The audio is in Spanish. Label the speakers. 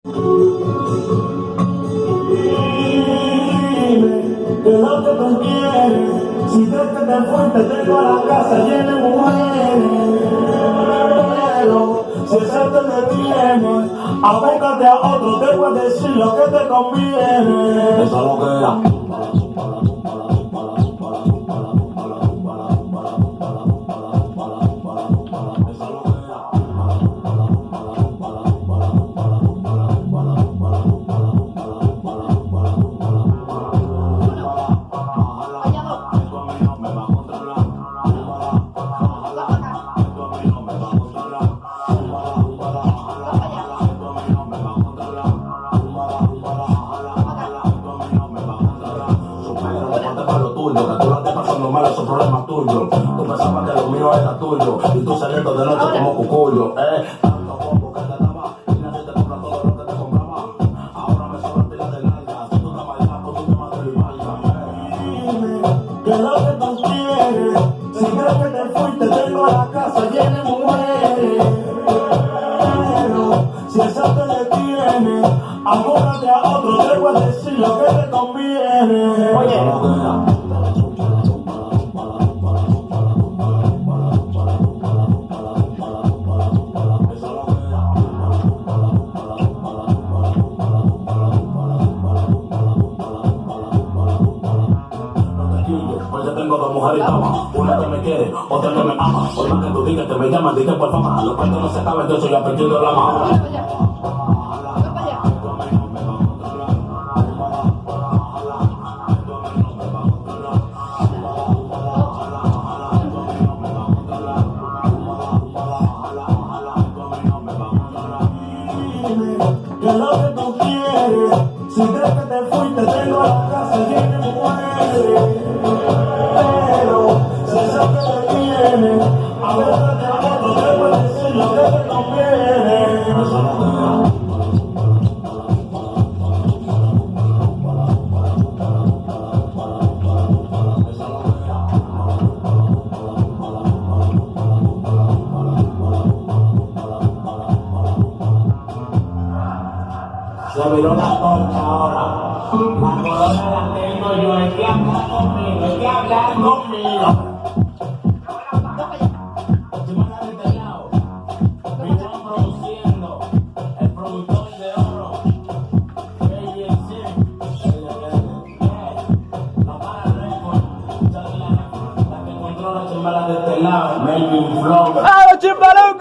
Speaker 1: ¿Qué es lo que tú quieres? Si desde que te fuiste tengo la casa llena de mujeres. Pero si ese te detiene, abócate a otro, te voy a decir lo que te conviene. Eso es lo que era. Que tú la estés pasando mal, esos problemas tuyos. Tú pensabas que lo mío era tuyo y tú saliendo de noche como cucuyo, tanto poco que te daba y nadie te compra todo lo que te compraba. Ahora me sobran pilas de nalgas. Si tú te bailas, pues tú te matas y bailas. Dime, ¿qué es lo que tú quieres? Si crees que te fuiste, tengo la casa llena de mujeres. Pero si eso te detiene, abócate a otro, te voy a decir lo que te conviene. Oye, pues yo tengo dos mujeres y toma, una que me quiere, otra que me ama. Por más que tú digas que me llaman, dije por fama. Los cuentos no se acaban, yo soy apellido de la mamá. ¿Qué es lo que tú quieres? Si crees que te fuiste, tengo la casa llena de mujeres. Pero si eso te detiene, abócate a otro, te voy a decir lo que te conviene. Se viró la torcha ahora. La corona la tengo yo. Hay que hablar conmigo. Hay que hablar conmigo. Semana de este lado. Están produciendo. El productor de oro. KJC. La para récord. La que controla Chimbala de este lado. Melvin Flow.
Speaker 2: ¡Ah, Chimbala!